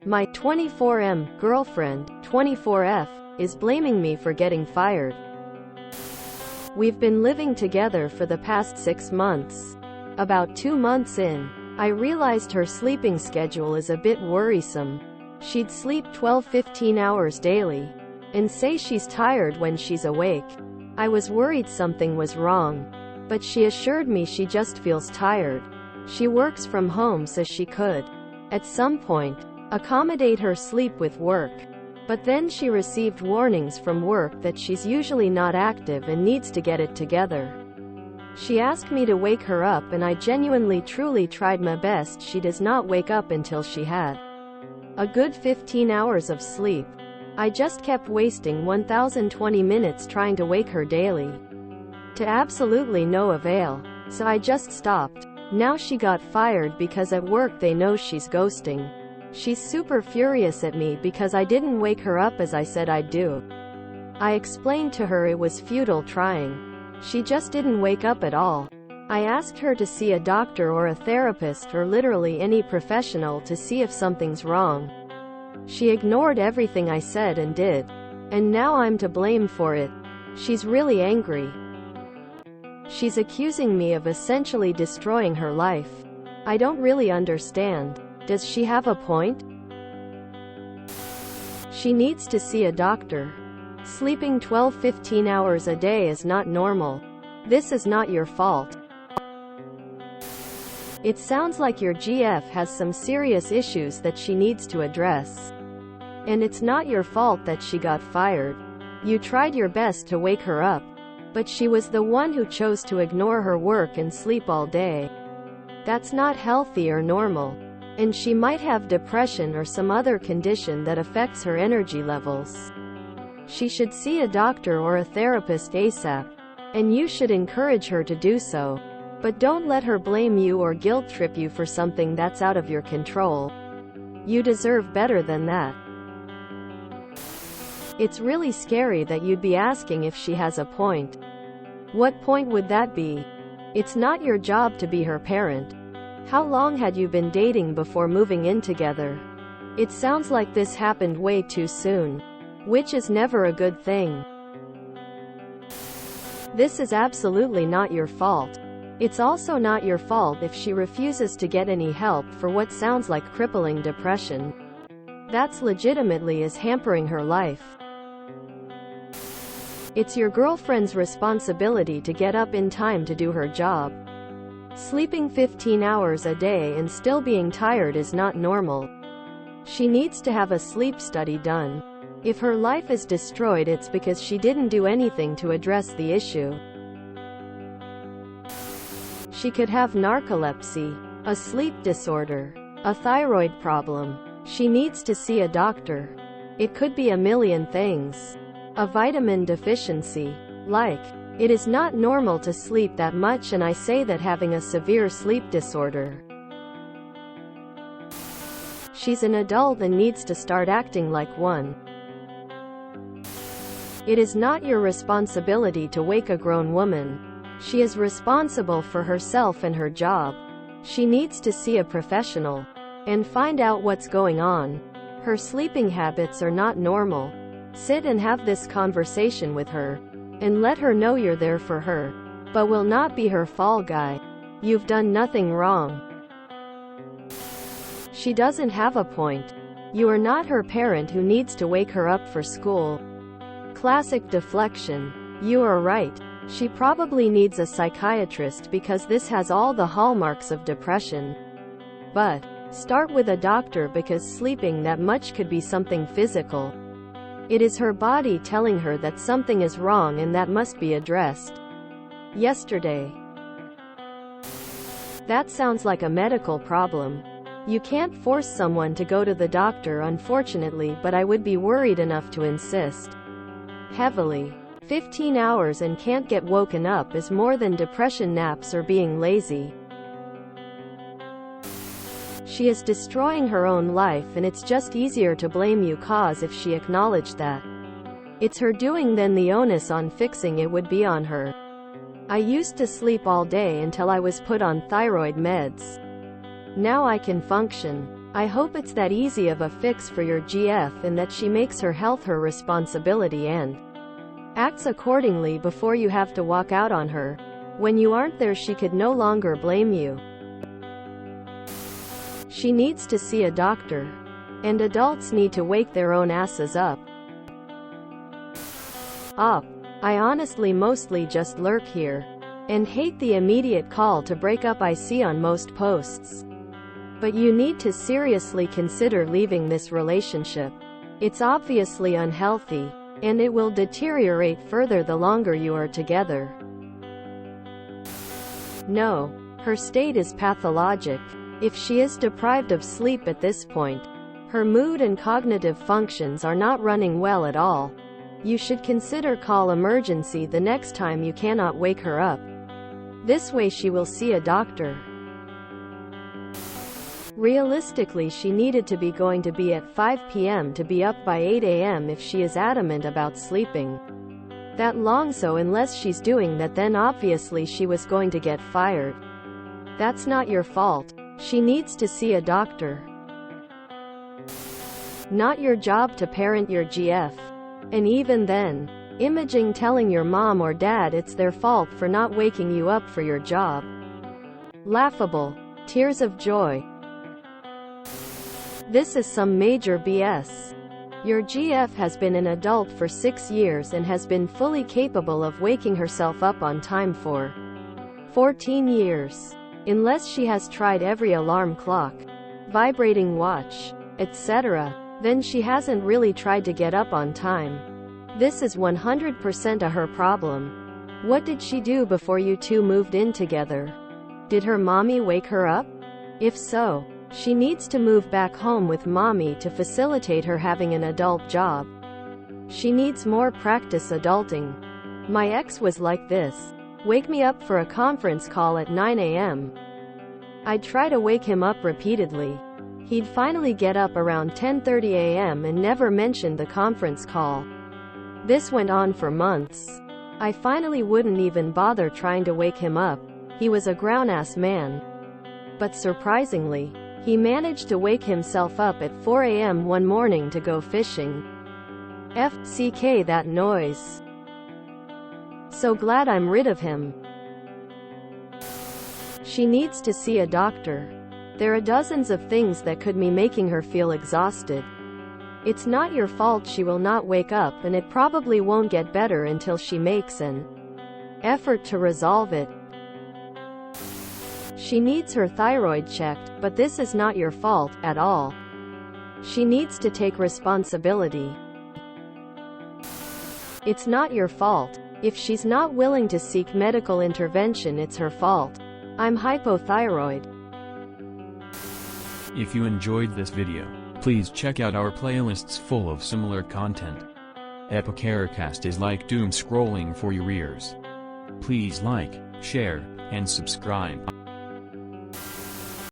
My 24M girlfriend, 24F, is blaming me for getting fired. We've been living together for the past 6 months. About 2 months in, I realized her sleeping schedule is a bit worrisome. She'd sleep 12-15 hours daily, and say she's tired when she's awake. I was worried something was wrong, but she assured me she just feels tired. She works from home so she could, at some point, accommodate her sleep with work. But then she received warnings from work that she's usually not active and needs to get it together. She asked me to wake her up, and I genuinely truly tried my best. She does not wake up until she had a good 15 hours of sleep. I just kept wasting 1,020 minutes trying to wake her daily, to absolutely no avail. So I just stopped. Now she got fired because at work they know she's ghosting. She's super furious at me because I didn't wake her up as I said I'd do. I explained to her it was futile trying. She just didn't wake up at all. I asked her to see a doctor or a therapist or literally any professional to see if something's wrong. She ignored everything I said and did. And now I'm to blame for it. She's really angry. She's accusing me of essentially destroying her life. I don't really understand. Does she have a point? She needs to see a doctor. Sleeping 12-15 hours a day is not normal. This is not your fault. It sounds like your GF has some serious issues that she needs to address. And it's not your fault that she got fired. You tried your best to wake her up, but she was the one who chose to ignore her work and sleep all day. That's not healthy or normal. And she might have depression or some other condition that affects her energy levels. She should see a doctor or a therapist ASAP. And you should encourage her to do so. But don't let her blame you or guilt trip you for something that's out of your control. You deserve better than that. It's really scary that you'd be asking if she has a point. What point would that be? It's not your job to be her parent. How long had you been dating before moving in together? It sounds like this happened way too soon, which is never a good thing. This is absolutely not your fault. It's also not your fault if she refuses to get any help for what sounds like crippling depression. That's legitimately is hampering her life. It's your girlfriend's responsibility to get up in time to do her job. Sleeping 15 hours a day and still being tired is not normal. She needs to have a sleep study done. If her life is destroyed, it's because she didn't do anything to address the issue. She could have narcolepsy, a sleep disorder, a thyroid problem. She needs to see a doctor. It could be a million things. A vitamin deficiency. Like, it is not normal to sleep that much, and I say that having a severe sleep disorder. She's an adult and needs to start acting like one. It is not your responsibility to wake a grown woman. She is responsible for herself and her job. She needs to see a professional and find out what's going on. Her sleeping habits are not normal. Sit and have this conversation with her, and let her know you're there for her, but will not be her fall guy. You've done nothing wrong. She doesn't have a point. You are not her parent who needs to wake her up for school. Classic deflection. You are right. She probably needs a psychiatrist because this has all the hallmarks of depression. But start with a doctor because sleeping that much could be something physical. It is her body telling her that something is wrong and that must be addressed. Yesterday. That sounds like a medical problem. You can't force someone to go to the doctor, unfortunately, but I would be worried enough to insist heavily. 15 hours and can't get woken up is more than depression naps or being lazy. She is destroying her own life, and it's just easier to blame you cause if she acknowledged that it's her doing, then the onus on fixing it would be on her. I used to sleep all day until I was put on thyroid meds. Now I can function. I hope it's that easy of a fix for your GF and that she makes her health her responsibility and acts accordingly before you have to walk out on her. When you aren't there, she could no longer blame you. She needs to see a doctor. And adults need to wake their own asses up. I honestly mostly just lurk here and hate the immediate call to break up I see on most posts. But you need to seriously consider leaving this relationship. It's obviously unhealthy, and it will deteriorate further the longer you are together. No, her state is pathologic. If she is deprived of sleep at this point, her mood and cognitive functions are not running well at all. You should consider call emergency the next time you cannot wake her up. This way she will see a doctor. Realistically, she needed to be going to be at 5 p.m. to be up by 8 a.m. if she is adamant about sleeping that long, so unless she's doing that, then obviously she was going to get fired. That's not your fault. She needs to see a doctor. Not your job to parent your GF. And even then, imaging telling your mom or dad it's their fault for not waking you up for your job. Laughable. Tears of joy. This is some major BS. Your GF has been an adult for 6 years and has been fully capable of waking herself up on time for 14 years. Unless she has tried every alarm clock, vibrating watch, etc., then she hasn't really tried to get up on time. This is 100% her problem. What did she do before you two moved in together? Did her mommy wake her up? If so, she needs to move back home with mommy to facilitate her having an adult job. She needs more practice adulting. My ex was like this. Wake me up for a conference call at 9 a.m. I'd try to wake him up repeatedly. He'd finally get up around 10:30 a.m. and never mentioned the conference call. This went on for months. I finally wouldn't even bother trying to wake him up. He was a grown-ass man. But surprisingly, he managed to wake himself up at 4 a.m. one morning to go fishing. FCK that noise. So glad I'm rid of him. She needs to see a doctor. There are dozens of things that could be making her feel exhausted. It's not your fault she will not wake up, and it probably won't get better until she makes an effort to resolve it. She needs her thyroid checked, but this is not your fault at all. She needs to take responsibility. It's not your fault. If she's not willing to seek medical intervention, it's her fault. I'm hypothyroid. If you enjoyed this video, please check out our playlists full of similar content. Epicaricast is like doom scrolling for your ears. Please like, share, and subscribe.